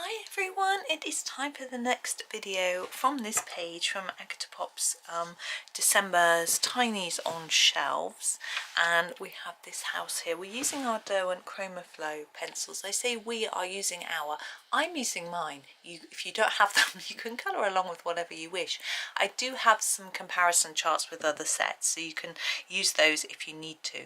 Hi everyone, it is time for the next video from this page from Agotapop's December's Tinies on Shelves, and we have this house here. We're using our Derwent Chromaflow pencils. I say we are using I'm using mine. If you don't have them, you can colour along with whatever you wish. I do have some comparison charts with other sets, so you can use those if you need to.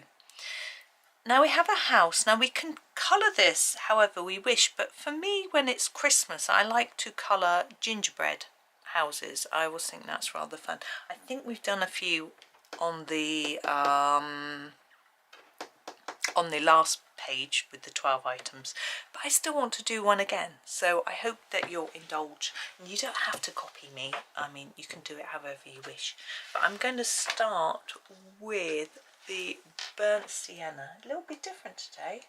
Now we have a house. Now we can colour this however we wish, but for me, when it's Christmas, I like to colour gingerbread houses. I always think that's rather fun. I think we've done a few on the last page with the 12 items, but I still want to do one again, so I hope that you'll indulge. And you don't have to copy me. I mean, you can do it however you wish, but I'm going to start with the burnt sienna, a little bit different today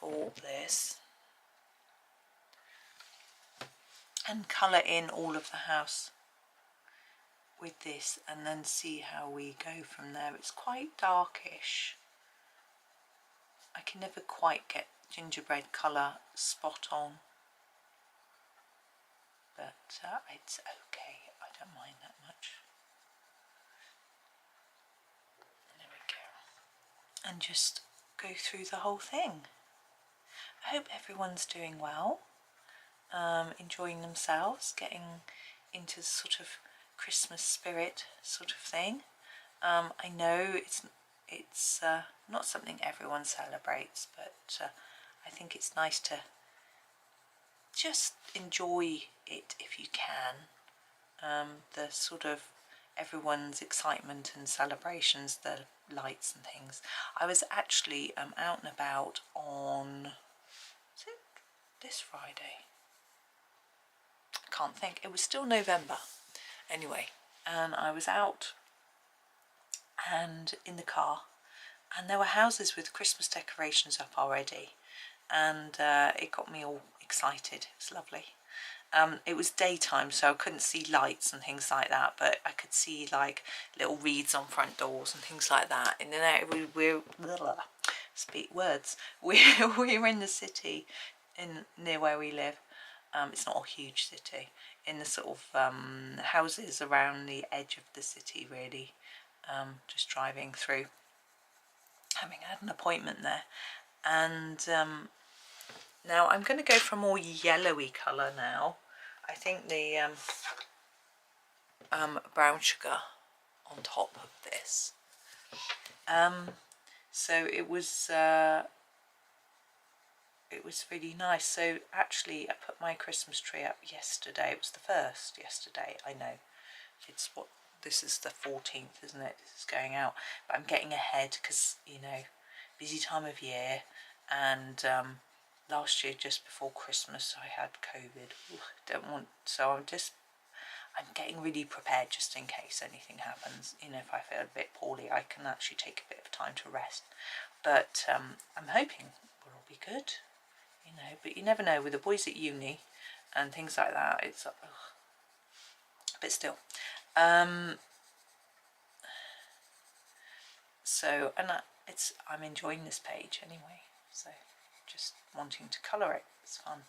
for this, and colour in all of the house with this, and then see how we go from there. It's quite darkish. I can never quite get gingerbread colour spot on, but it's okay. I don't mind that much. There we go. And just go through the whole thing. I hope everyone's doing well, enjoying themselves, getting into the sort of Christmas spirit sort of thing. I know it's not something everyone celebrates, but I think it's nice to just enjoy it if you can. The sort of everyone's excitement and celebrations, the lights and things. I was actually out and about on, is it this Friday? I can't think. It was still November anyway, and I was out and in the car, and there were houses with Christmas decorations up already, and it got me all excited. It was lovely. It was daytime, so I couldn't see lights and things like that, but I could see like little wreaths on front doors and things like that. And then we're in the city, near where we live. It's not a huge city, in the sort of houses around the edge of the city, really. Just driving through, having had an appointment there, and now I'm going to go for a more yellowy colour now. I think the brown sugar on top of this. So it was really nice. So actually I put my Christmas tree up yesterday. It was the first yesterday. I know this is the 14th, isn't it? This is going out, but I'm getting ahead because, you know, busy time of year, and last year just before Christmas I had COVID. So I'm getting really prepared just in case anything happens. You know, if I feel a bit poorly, I can actually take a bit of time to rest. But I'm hoping we'll all be good, you know, but you never know with the boys at uni and things like that. It's but still. So, and I'm enjoying this page anyway, so just wanting to colour it. It's fun.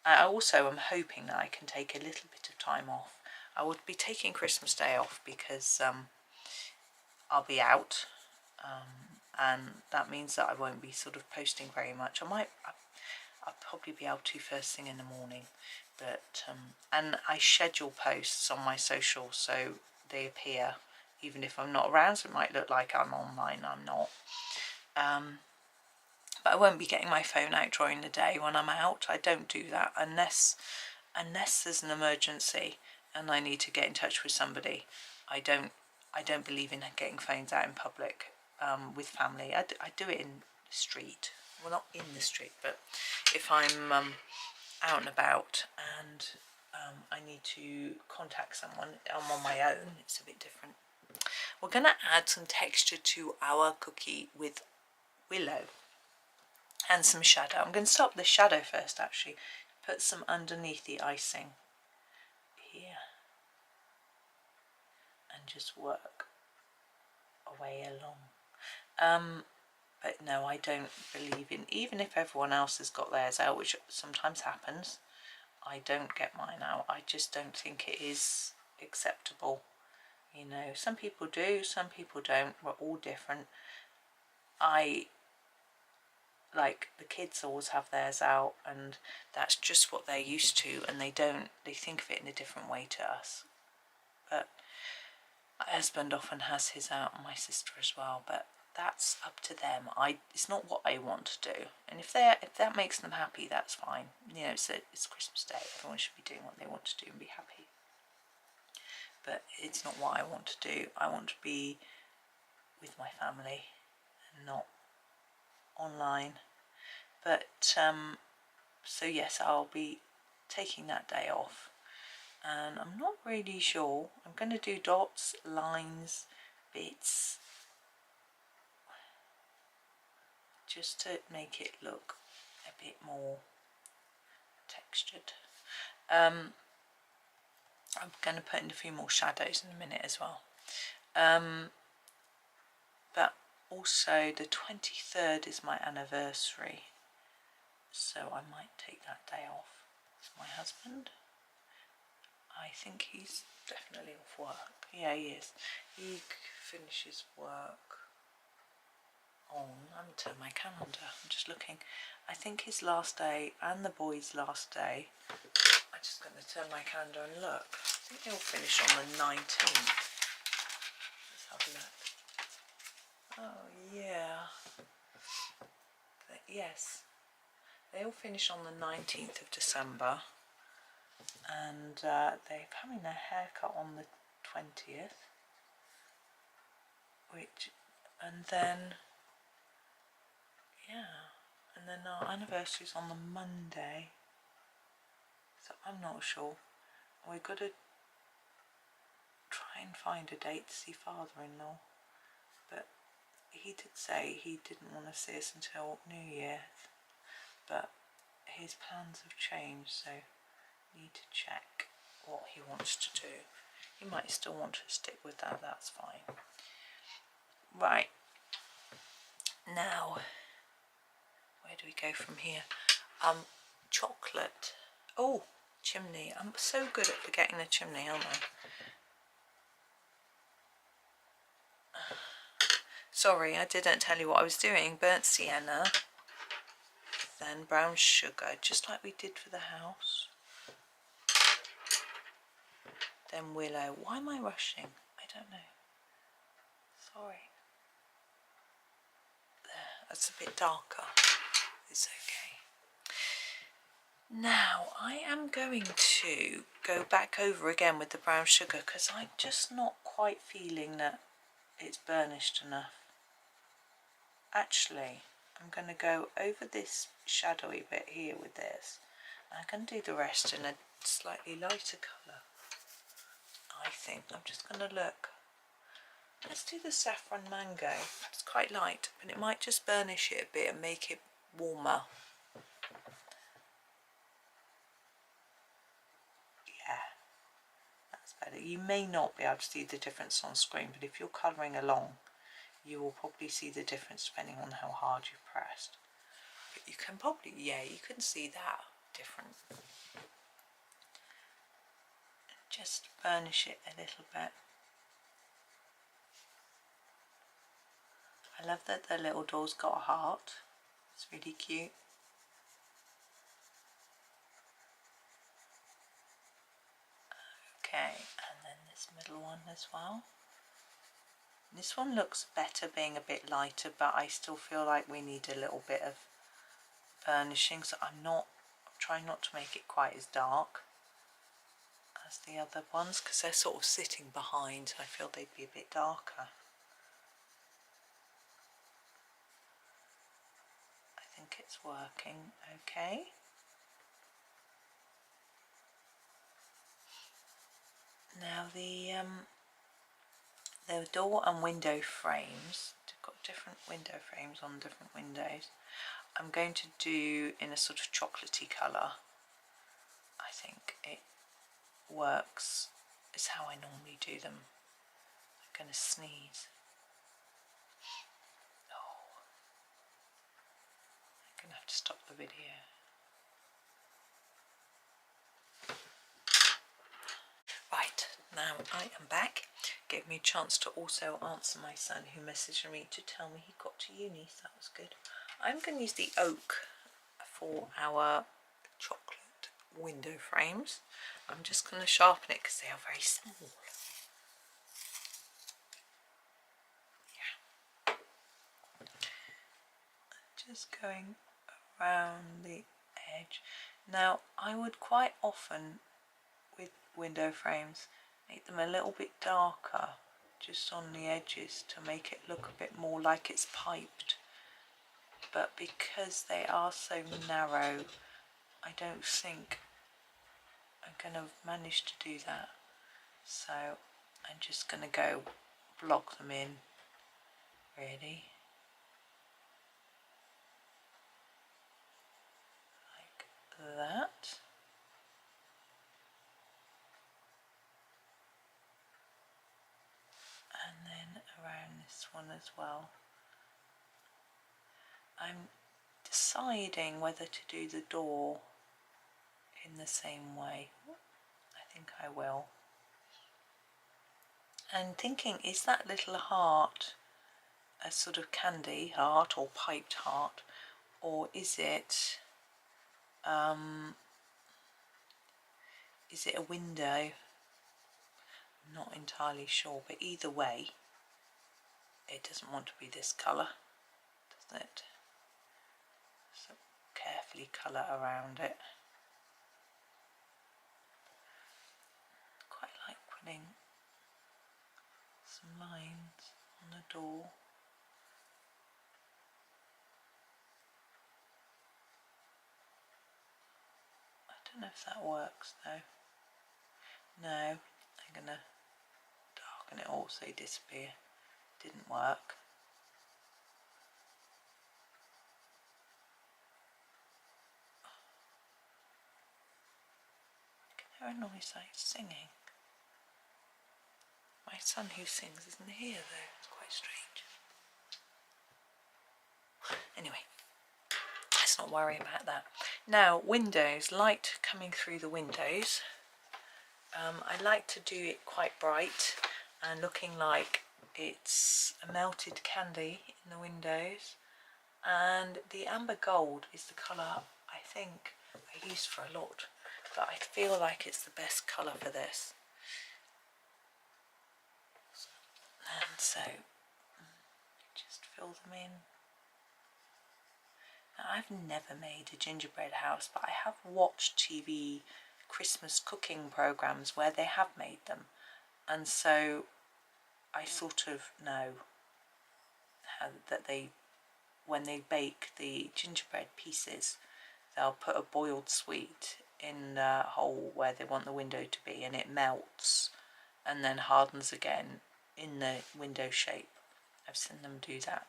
I also am hoping that I can take a little bit of time off. I would be taking Christmas Day off because I'll be out, and that means that I won't be sort of posting very much. I'll probably be able to first thing in the morning, but and I schedule posts on my socials so they appear even if I'm not around, so it might look like I'm online. I'm not. But I won't be getting my phone out during the day when I'm out. I don't do that unless there's an emergency and I need to get in touch with somebody. I don't believe in getting phones out in public with family. I do it in the street. Well, not in the street, but if I'm out and about and I need to contact someone, I'm on my own, it's a bit different. We're going to add some texture to our cookie with willow and some shadow. I'm going to start with the shadow first, actually. Put some underneath the icing here and just work away along. But no, I don't believe in, even if everyone else has got theirs out, which sometimes happens, I don't get mine out. I just don't think it is acceptable. You know, some people do, some people don't. We're all different. Like, the kids always have theirs out, and that's just what they're used to, and they think of it in a different way to us. But my husband often has his out, and my sister as well, but that's up to them. It's not what I want to do, and if that makes them happy, that's fine. You know, it's Christmas Day. Everyone should be doing what they want to do and be happy. But it's not what I want to do. I want to be with my family and not online. But so yes, I'll be taking that day off, and I'm not really sure. I'm going to do dots, lines, bits, just to make it look a bit more textured. I'm going to put in a few more shadows in a minute as well. But also the 23rd is my anniversary, so I might take that day off. It's my husband. I think he's definitely off work. Yeah, he is. He finishes work on, I haven't turned my calendar, I'm just looking. I think his last day and the boys' last day, I'm just going to turn my calendar and look. I think they'll finish on the 19th. Let's have a look. Oh yeah. But yes, they all finish on the 19th of December, and they're having their haircut on the 20th, and then our anniversary's on the Monday, so I'm not sure. We've got to try and find a date to see father-in-law, but he did say he didn't want to see us until New Year, but his plans have changed, so need to check what he wants to do. He might still want to stick with that, that's fine. Right, now where do we go from here? Chocolate. Oh, chimney. I'm so good at forgetting the chimney, aren't I? Sorry, I didn't tell you what I was doing. Burnt sienna, then brown sugar, just like we did for the house. Then willow. Why am I rushing? I don't know. Sorry. There, that's a bit darker. It's okay. Now, I am going to go back over again with the brown sugar because I'm just not quite feeling that it's burnished enough. Actually, I'm going to go over this shadowy bit here with this. I'm going to do the rest in a slightly lighter colour, I think. I'm just going to look. Let's do the saffron mango. It's quite light, but it might just burnish it a bit and make it warmer. Yeah, that's better. You may not be able to see the difference on screen, but if you're colouring along, you will probably see the difference depending on how hard you've pressed. But you can probably, yeah, you can see that different. Just burnish it a little bit. I love that the little door's got a heart. It's really cute. Okay, and then this middle one as well. This one looks better being a bit lighter, but I still feel like we need a little bit of burnishing, so I'm trying not to make it quite as dark as the other ones because they're sort of sitting behind, so I feel they'd be a bit darker. I think it's working okay. Now the door and window frames, they've got different window frames on different windows. I'm going to do in a sort of chocolatey colour. I think it works. It's how I normally do them. I'm going to sneeze. Oh. gonna have to stop the video. Right, now I am back. Gave me a chance to also answer my son who messaged me to tell me he got to uni, so that was good. I'm going to use the oak for our chocolate window frames. I'm just going to sharpen it because they are very small. Yeah. Just going around the edge. Now I would quite often with window frames make them a little bit darker just on the edges to make it look a bit more like it's piped, but because they are so narrow I don't think I'm going to manage to do that, so I'm just going to go block them in really like that. And then around this one as well. I'm deciding whether to do the door in the same way. I think I will. And thinking, is that little heart a sort of candy heart or piped heart, or is it a window? I'm not entirely sure, but either way it doesn't want to be this colour, doesn't it? So carefully colour around it. Quite like putting some lines on the door. I don't know if that works though. No, I'm gonna darken it all so they disappear. Didn't work. I can hear a noise like singing. My son who sings isn't here though, it's quite strange. Anyway, let's not worry about that. Now, windows, light coming through the windows. I like to do it quite bright and looking like it's a melted candy in the windows. And the amber gold is the colour I think I use for a lot, but I feel like it's the best colour for this. And so just fill them in. Now, I've never made a gingerbread house, but I have watched TV Christmas cooking programs where they have made them, and so I sort of know how that when they bake the gingerbread pieces, they'll put a boiled sweet in the hole where they want the window to be, and it melts and then hardens again in the window shape. I've seen them do that.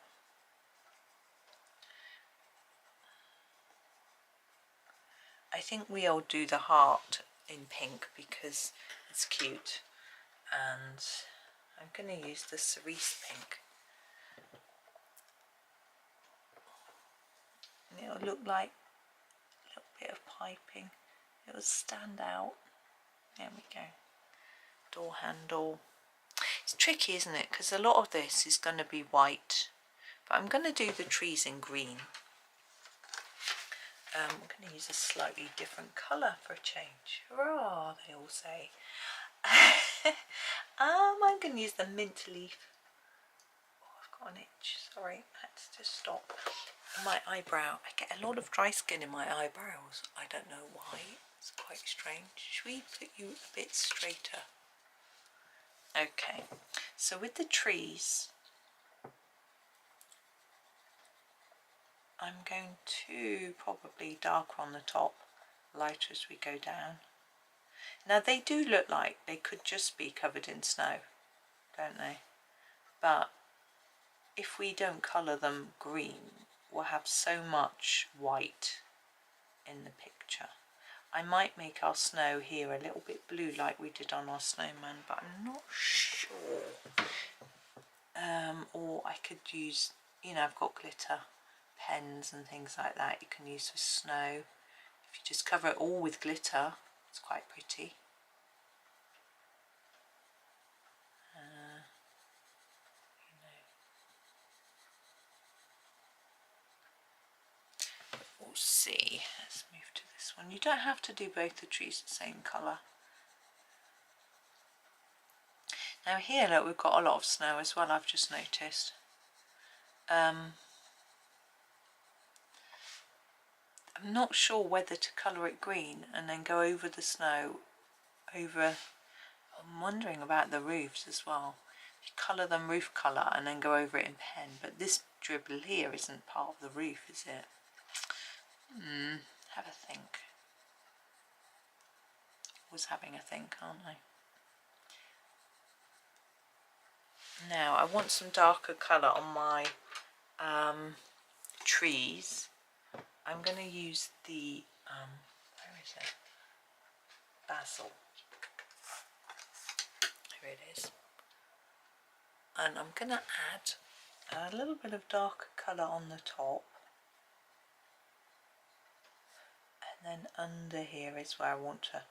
I think we'll do the heart in pink because it's cute, and I'm going to use the cerise pink. And it'll look like a little bit of piping. It'll stand out. There we go. Door handle. It's tricky, isn't it? Because a lot of this is going to be white, but I'm going to do the trees in green. I'm going to use a slightly different colour for a change. Hurrah, they all say. I'm going to use the mint leaf. Oh, I've got an itch. Sorry, I had to just stop. My eyebrow. I get a lot of dry skin in my eyebrows. I don't know why. It's quite strange. Should we put you a bit straighter? Okay. So with the trees, I'm going to probably darker on the top, lighter as we go down. Now they do look like they could just be covered in snow, don't they? But if we don't colour them green, we'll have so much white in the picture. I might make our snow here a little bit blue like we did on our snowman, but I'm not sure. Or I could use, you know, I've got glitter. pens and things like that you can use for snow. If you just cover it all with glitter, it's quite pretty. We'll see. Let's move to this one. You don't have to do both the trees the same colour. Now here, look, we've got a lot of snow as well, I've just noticed. I'm not sure whether to colour it green and then go over the snow, I'm wondering about the roofs as well. You colour them roof colour and then go over it in pen, but this dribble here isn't part of the roof, is it? Have a think. Always having a think, aren't I? Now I want some darker colour on my trees. I'm going to use the where is it? Basil. Here it is. And I'm going to add a little bit of darker colour on the top. And then under here is where I want to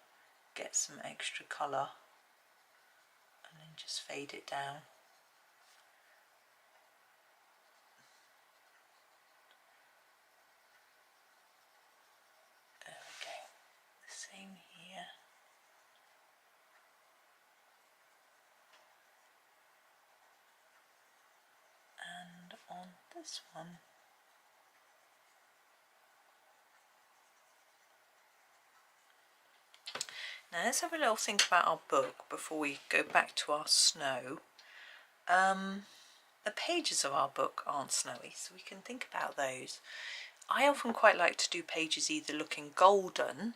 get some extra colour. And then just fade it down. There we go. The same here. And on this one. Now let's have a little think about our book before we go back to our snow. The pages of our book aren't snowy, so we can think about those. I often quite like to do pages either looking golden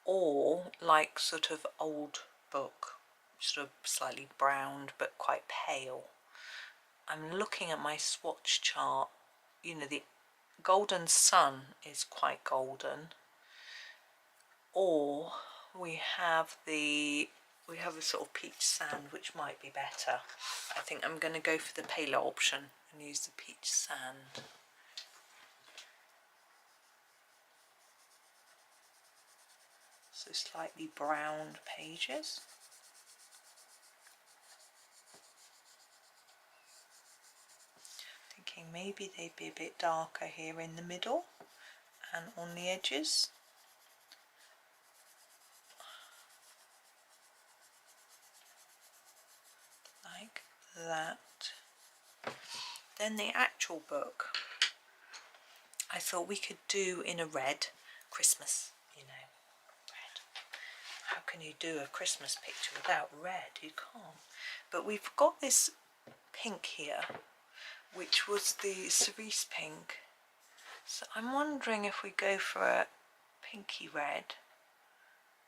or like sort of old book, sort of slightly browned but quite pale. I'm looking at my swatch chart. You know, the golden sun is quite golden, or we have a sort of peach sand, which might be better. I think I'm going to go for the paler option and use the peach sand. So slightly browned pages. Thinking maybe they'd be a bit darker here in the middle and on the edges. Like that. Then the actual book, I thought we could do in a red. Christmas, you know, red. How can you do a Christmas picture without red? You can't. But we've got this pink here, which was the cerise pink. So I'm wondering if we go for a pinky red,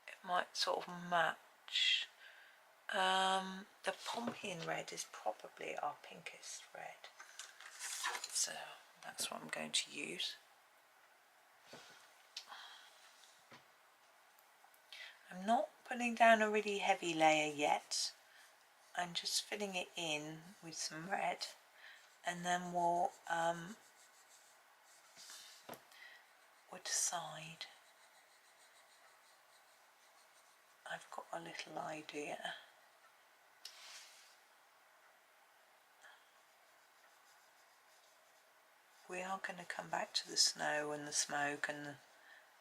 it might sort of match. The pompeian red is probably our pinkest red, so that's what I'm going to use. I'm not putting down a really heavy layer yet. I'm just filling it in with some red, and then we'll decide. I've got a little idea. We are going to come back to the snow and the smoke and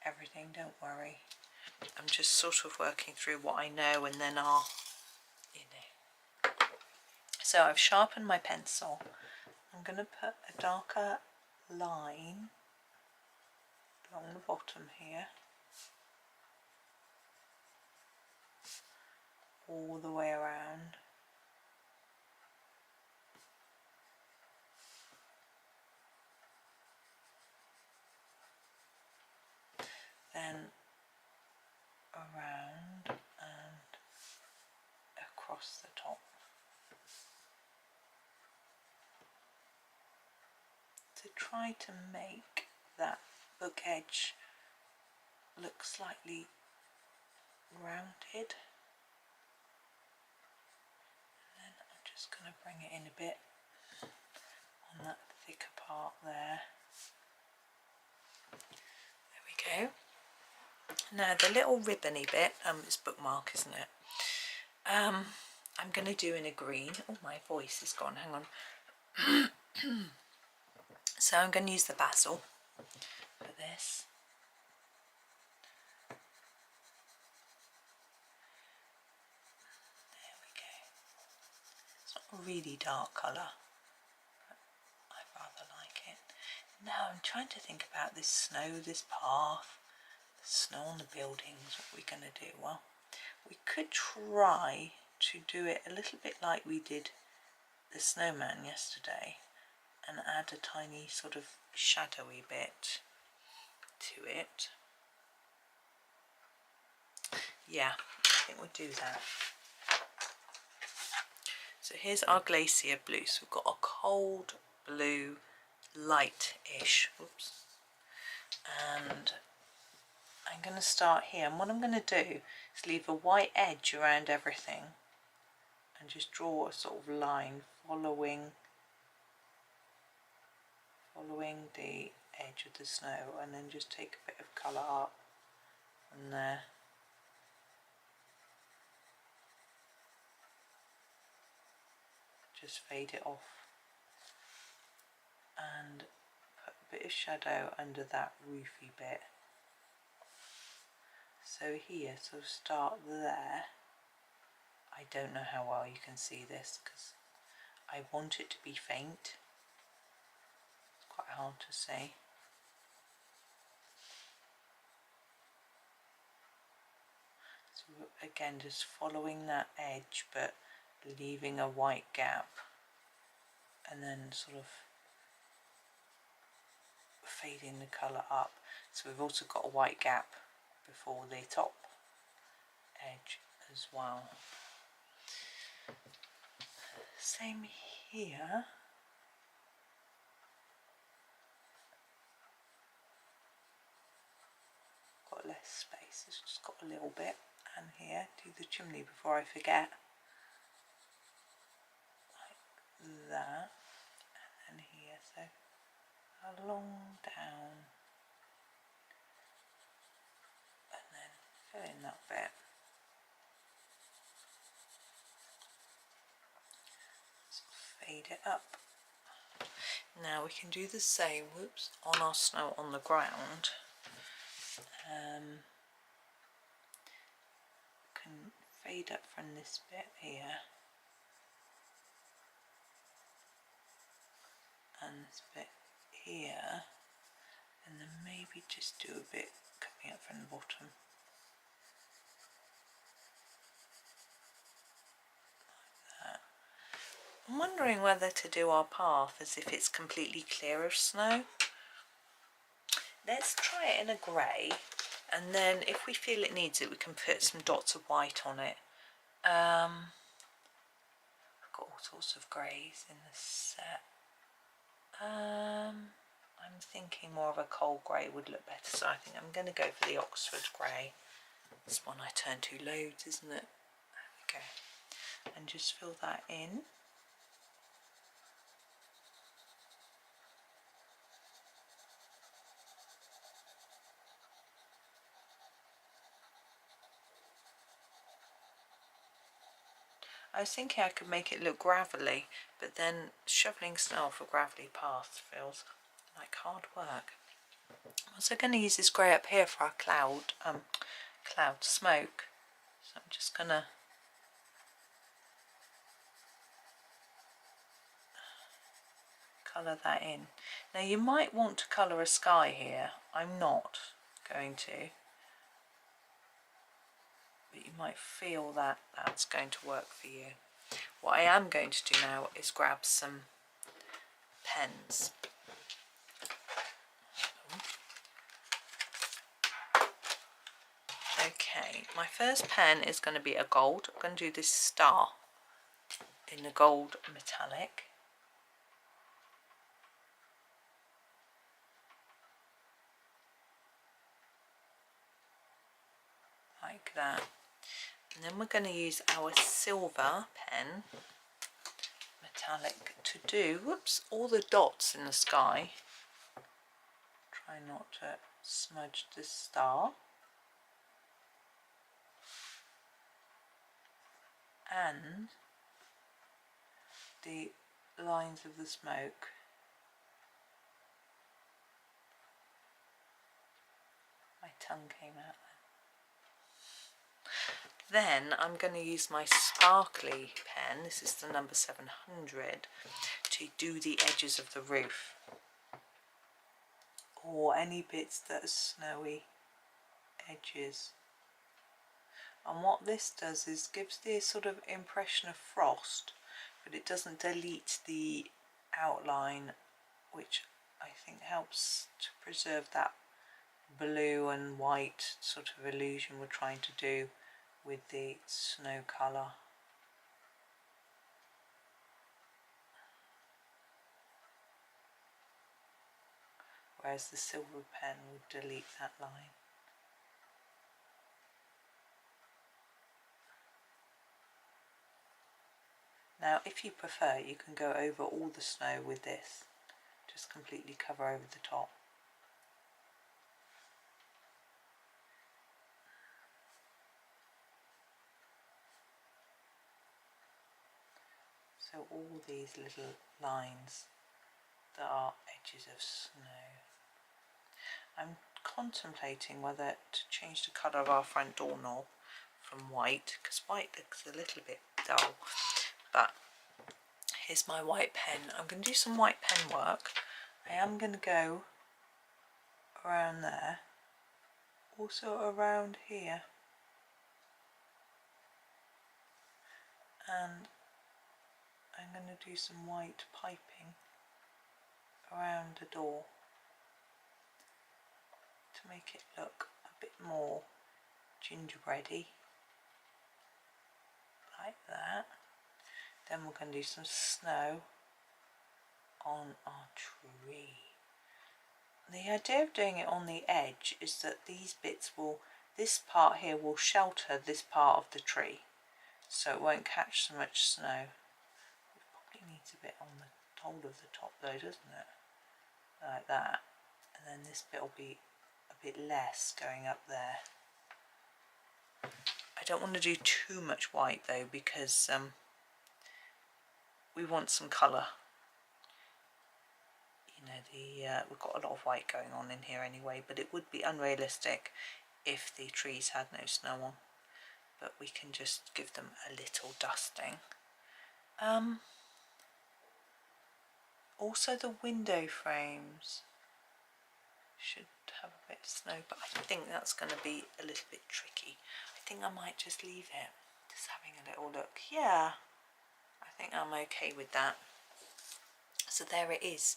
everything, don't worry. I'm just sort of working through what I know, and then I'll, you know. So I've sharpened my pencil. I'm going to put a darker line along the bottom here, all the way around. Then around and across the top. To try to make that book edge look slightly rounded. And then I'm just going to bring it in a bit on that thicker part there. There we go. Now the little ribbony bit, it's bookmark, isn't it? I'm going to do in a green. Oh, my voice is gone, hang on. So I'm going to use the basil for this. There we go. It's not a really dark colour, but I rather like it. Now I'm trying to think about this snow, this path, the snow on the buildings, what we're going to do. Well, we could try to do it a little bit like we did the snowman yesterday and add a tiny sort of shadowy bit to it. Yeah, I think we'll do that. So here's our glacier blue. So we've got a cold blue, light-ish, oops, and I'm going to start here, and what I'm going to do is leave a white edge around everything and just draw a sort of line following the edge of the snow, and then just take a bit of colour up from there. Just fade it off and put a bit of shadow under that roofy bit. So here, so start there. I don't know how well you can see this because I want it to be faint. It's quite hard to see. So again, just following that edge but leaving a white gap, and then sort of fading the colour up. So we've also got a white gap before the top edge as well. Same here. Got less space, it's just got a little bit. And here, do the chimney before I forget. Like that. And here, so along down. And then fill in that bit. Fade it up. Now we can do the same, whoops, on our snow on the ground. Can fade up from this bit here and this bit here, and then maybe just do a bit coming up from the bottom. I'm wondering whether to do our path as if it's completely clear of snow. Let's try it in a grey, and then if we feel it needs it, we can put some dots of white on it. I've got all sorts of greys in the set. I'm thinking more of a cold grey would look better, so I think I'm going to go for the Oxford grey. This one I turn to loads, isn't it? There we go. And just fill that in. I was thinking I could make it look gravelly, but then shoveling snow off a gravelly path feels like hard work. I'm also going to use this grey up here for our cloud smoke. So I'm just going to colour that in. Now you might want to colour a sky here. I'm not going to. But you might feel that that's going to work for you. What I am going to do now is grab some pens. Okay, my first pen is going to be a gold. I'm going to do this star in the gold metallic. Like that. And then we're going to use our silver pen, metallic, to do, whoops, all the dots in the sky. Try Try not to smudge this star. And the lines of the smoke. My tongue came out then. Then I'm going to use my sparkly pen, this is the number 700, to do the edges of the roof, or any bits that are snowy edges. And what this does is gives the sort of impression of frost, but it doesn't delete the outline, which I think helps to preserve that blue and white sort of illusion we're trying to do with the snow colour. Whereas the silver pen would delete that line. Now if you prefer, you can go over all the snow with this, just completely cover over the top. So all these little lines that are edges of snow. I'm contemplating whether to change the colour of our front doorknob from white, because white looks a little bit dull. But here's my white pen. I'm going to do some white pen work. I am going to go around there, also around here, and I'm going to do some white piping around the door to make it look a bit more gingerbready, like that. Then we're going to do some snow on our tree. The idea of doing it on the edge is that these bits will, this part here will shelter this part of the tree, so it won't catch so much snow. It probably needs a bit on the whole of the top though, doesn't it? Like that. And then this bit will be a bit less going up there. I don't want to do too much white though, because we want some colour. You know, we've got a lot of white going on in here anyway, but it would be unrealistic if the trees had no snow on. But we can just give them a little dusting. Also the window frames should have a bit of snow, but I think that's going to be a little bit tricky. I think I might just leave it, just having a little look. Yeah, I think I'm okay with that. So there it is.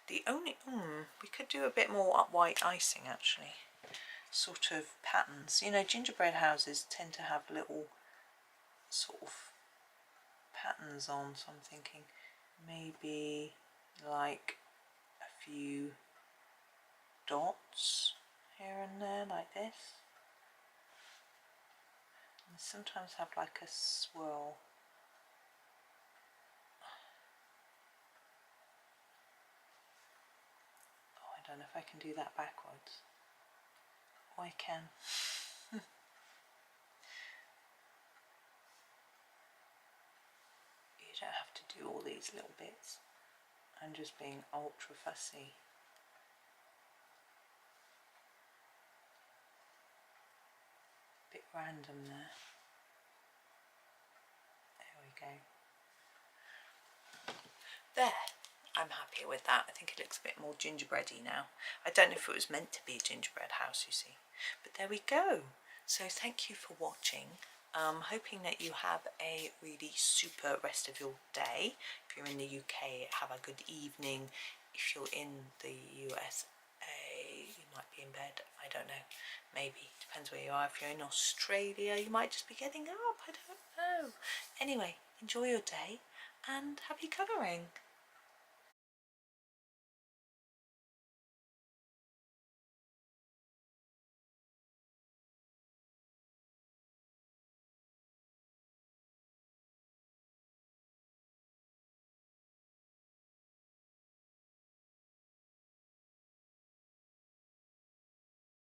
The only, we could do a bit more white icing actually, sort of patterns. You know, gingerbread houses tend to have little sort of patterns on, so I'm thinking maybe like a few dots here and there like this, and sometimes have like a swirl. Oh, I don't know if I can do that backwards. Oh, I can. You don't have to do all these little bits. I'm just being ultra fussy. Bit random there. There we go. There. I'm happy with that. I think it looks a bit more gingerbready now. I don't know if it was meant to be a gingerbread house, you see. But there we go. So thank you for watching. Hoping that you have a really super rest of your day. If you're in the UK, have a good evening. If you're in the USA, you might be in bed. I don't know. Maybe. Depends where you are. If you're in Australia, you might just be getting up. I don't know. Anyway, enjoy your day and happy colouring.